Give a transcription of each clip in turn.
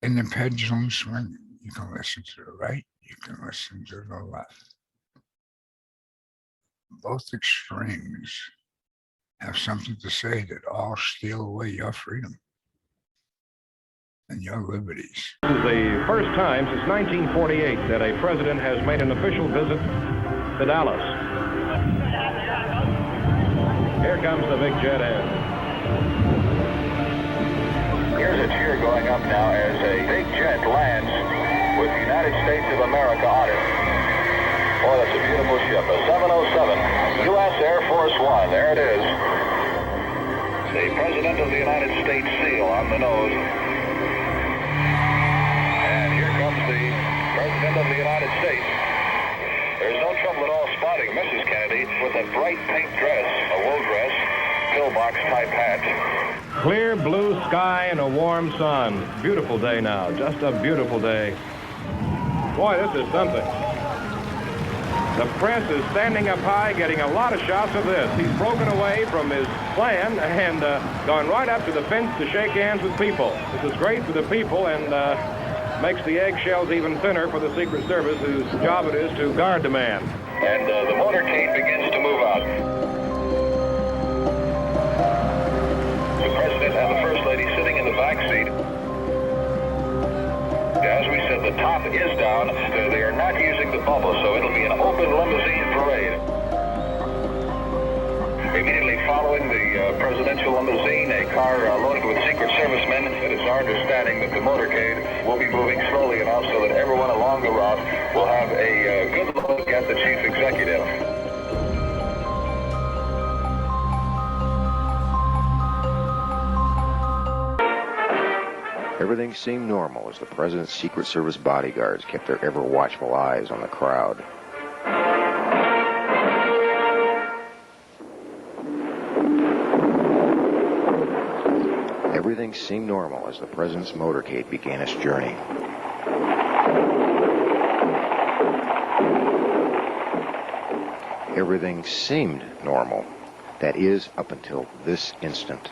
In the pendulum swing, you can listen to the right, you can listen to the left. Both extremes have something to say that all steal away your freedom and your liberties. This is the first time since 1948 that a president has made an official visit to Dallas. Here comes the big jet in. Here's a cheer going up now as a big jet lands with the United States of America on it. Boy, that's a beautiful ship, a 707, U.S. Air Force One. There it is. The President of the United States seal on the nose. And here comes the President of the United States. There's no trouble at all spotting Mrs. Kennedy with a bright pink dress, a wool dress, pillbox type hat. Clear blue sky and a warm sun. Beautiful day now, just a beautiful day. Boy, this is something. The press is standing up high, getting a lot of shots of this. He's broken away from his plan and gone right up to the fence to shake hands with people. This is great for the people and makes the eggshells even thinner for the Secret Service, whose job it is to guard the man. And the motorcade begins to move out. The President and the First Lady sitting in the back seat. As we said, the top is down. They are not using the bubble, so it'll be an open limousine parade. Immediately following the presidential limousine, a car loaded with Secret Servicemen. It is our understanding that the motorcade will be moving slowly enough so that everyone along the route will have a good look at the chief executive. Everything seemed normal as the President's Secret Service bodyguards kept their ever-watchful eyes on the crowd. Everything seemed normal as the President's motorcade began its journey. Everything seemed normal. That is, up until this instant.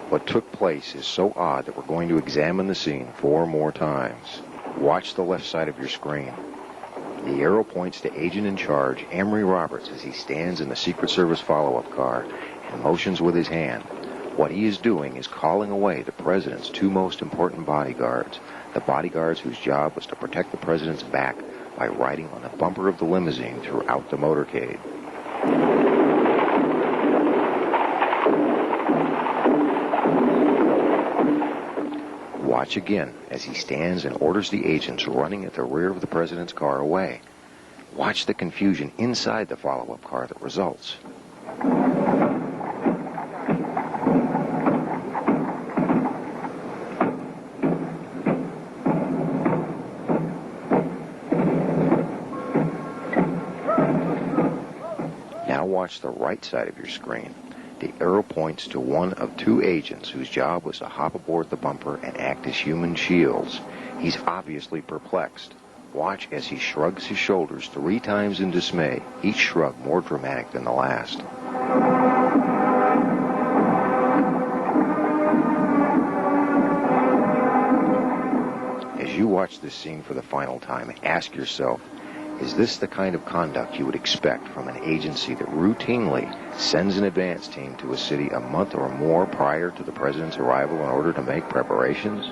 What took place is so odd that we're going to examine the scene 4 more times. Watch the left side of your screen. The arrow points to Agent in Charge, Amory Roberts, as he stands in the Secret Service follow-up car and motions with his hand. What he is doing is calling away the President's 2 most important bodyguards, the bodyguards whose job was to protect the President's back by riding on the bumper of the limousine throughout the motorcade. Watch again as he stands and orders the agents running at the rear of the President's car away. Watch the confusion inside the follow-up car that results. Now watch the right side of your screen. The arrow points to one of 2 agents whose job was to hop aboard the bumper and act as human shields. He's obviously perplexed. Watch as he shrugs his shoulders 3 times in dismay, each shrug more dramatic than the last. As you watch this scene for the final time, ask yourself, is this the kind of conduct you would expect from an agency that routinely sends an advance team to a city a month or more prior to the President's arrival in order to make preparations?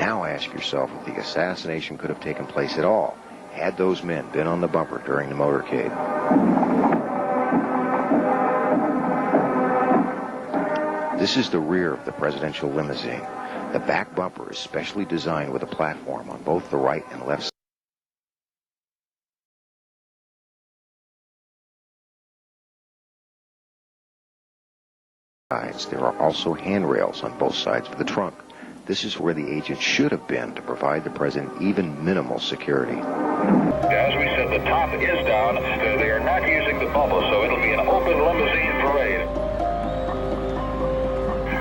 Now ask yourself if the assassination could have taken place at all had those men been on the bumper during the motorcade. This is the rear of the presidential limousine. The back bumper is specially designed with a platform on both the right and left sides. There are also handrails on both sides of the trunk. This is where the agent should have been to provide the President even minimal security. As we said, the top is down. They are not using the bubble, so it'll be an open limousine parade.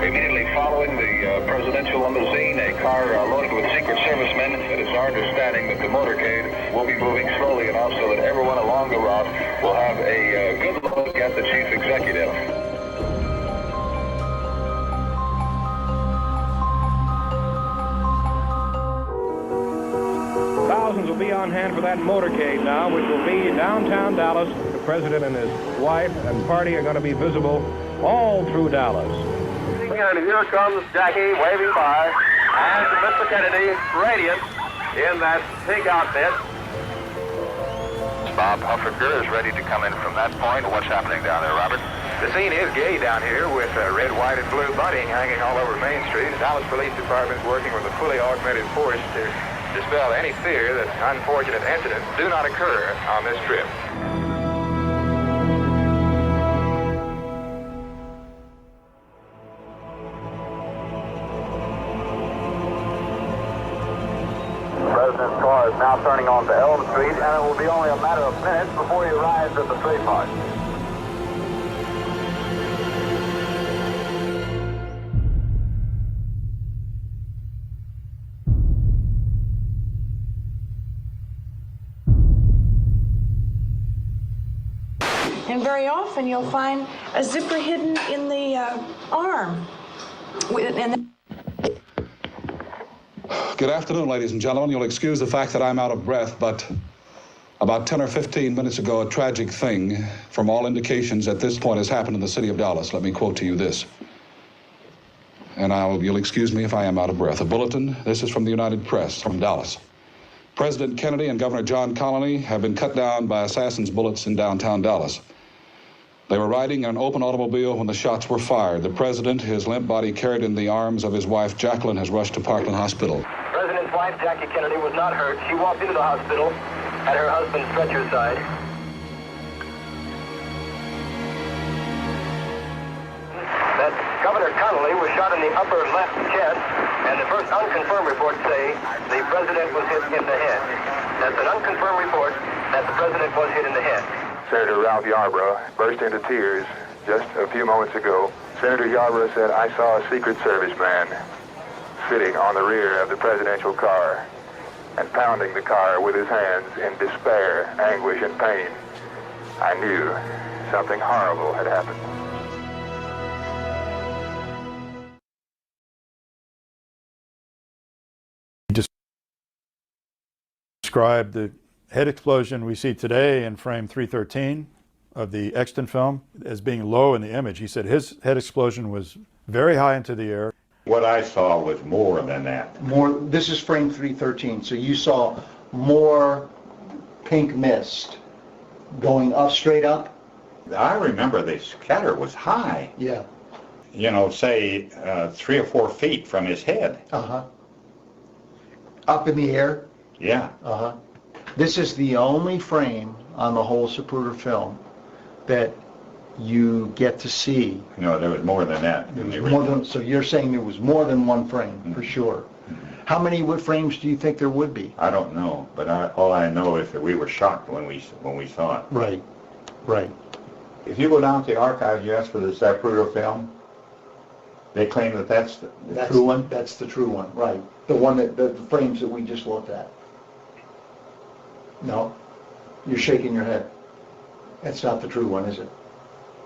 Immediately following the presidential limousine, a car loaded with Secret Servicemen. It is our understanding that the motorcade will be moving slowly enough so that everyone along the route will have a good look at the chief executive. thousands will be on hand for that motorcade now, which will be downtown Dallas. The president and his wife and party are going to be visible all through Dallas. And here comes Jackie waving by, and Mr. Kennedy radiant in that pink outfit. Bob Huffaker is ready to come in from that point. What's happening down there, Robert? The scene is gay down here with red, white, and blue bunting hanging all over Main Street. The Dallas Police Department is working with a fully augmented force to dispel any fear that unfortunate incidents do not occur on this trip. The president's car is now turning onto Elm Street, and it will be only a matter of minutes before he arrives at the street park. And very often you'll find a zipper hidden in the arm. Good afternoon, ladies and gentlemen. You'll excuse the fact that I'm out of breath, but about 10 or 15 minutes ago, a tragic thing, from all indications at this point, has happened in the city of Dallas. Let me quote to you this. And you'll excuse me if I am out of breath. A bulletin, this is from the United Press, from Dallas. President Kennedy and Governor John Connally have been cut down by assassins' bullets in downtown Dallas. They were riding in an open automobile when the shots were fired. The president, his limp body carried in the arms of his wife, Jacqueline, has rushed to Parkland Hospital. The president's wife, Jackie Kennedy, was not hurt. She walked into the hospital at her husband's stretcher side. That Governor Connally was shot in the upper left chest, and the first unconfirmed reports say the president was hit in the head. That's an unconfirmed report that the president was hit in the head. Senator Ralph Yarborough burst into tears just a few moments ago. Senator Yarborough said, "I saw a Secret Service man sitting on the rear of the presidential car and pounding the car with his hands in despair, anguish, and pain. I knew something horrible had happened." Described the head explosion we see today in frame 313 of the Exton film as being low in the image. He said his head explosion was very high into the air. What I saw was more than that. More. This is frame 313, so you saw more pink mist going up, straight up? I remember the scatter was high. Yeah. You know, say 3 or 4 feet from his head. Uh-huh. Up in the air? Yeah. Uh-huh. This is the only frame on the whole Zapruder film that you get to see. No, there was more than that. So you're saying there was more than one frame, for sure. How many frames do you think there would be? I don't know, but all I know is that we were shocked when we saw it. Right, right. If you go down to the archives, you ask for the Zapruder film, they claim that that's the true one? That's the true one, right. The one that, the frames that we just looked at. No? You're shaking your head. That's not the true one, is it?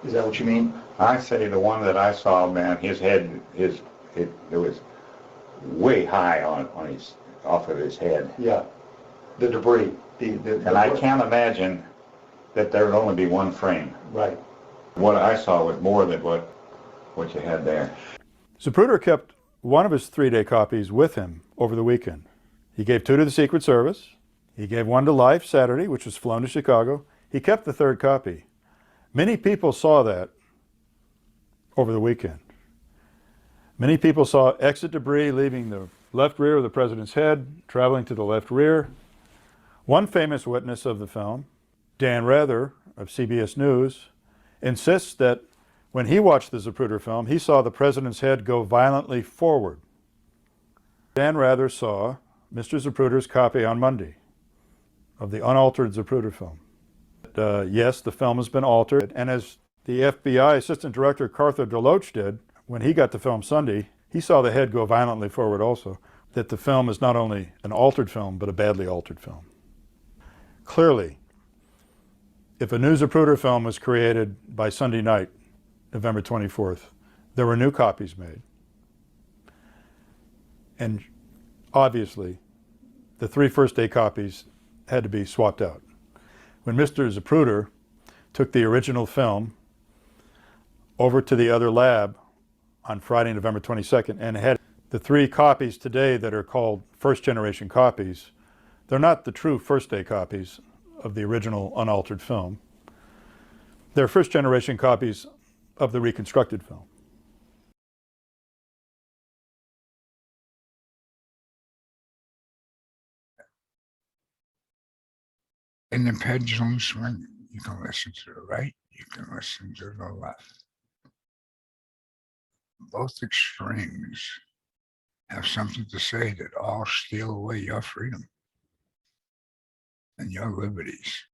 Is that what you mean? I say the one that I saw, man, his head, it was way high off of his head. Yeah. The debris. And I can't imagine that there would only be one frame. Right. What I saw was more than what you had there. Zapruder kept one of his 3-day copies with him over the weekend. He gave 2 to the Secret Service. He gave 1 to Life Saturday, which was flown to Chicago. He kept the 3rd copy. Many people saw that over the weekend. Many people saw exit debris leaving the left rear of the president's head, traveling to the left rear. One famous witness of the film, Dan Rather of CBS News, insists that when he watched the Zapruder film, he saw the president's head go violently forward. Dan Rather saw Mr. Zapruder's copy on Monday of the unaltered Zapruder film. Yes, the film has been altered, and as the FBI Assistant Director Carther DeLoach did when he got the film Sunday, he saw the head go violently forward also, that the film is not only an altered film, but a badly altered film. Clearly, if a new Zapruder film was created by Sunday night, November 24th, there were new copies made. And obviously, the 3 first-day copies had to be swapped out. When Mr. Zapruder took the original film over to the other lab on Friday, November 22nd, and had the 3 copies today that are called first-generation copies, they're not the true first-day copies of the original unaltered film. They're first-generation copies of the reconstructed film. In the pendulum swing, you can listen to the right, you can listen to the left. Both extremes have something to say that all steal away your freedom and your liberties.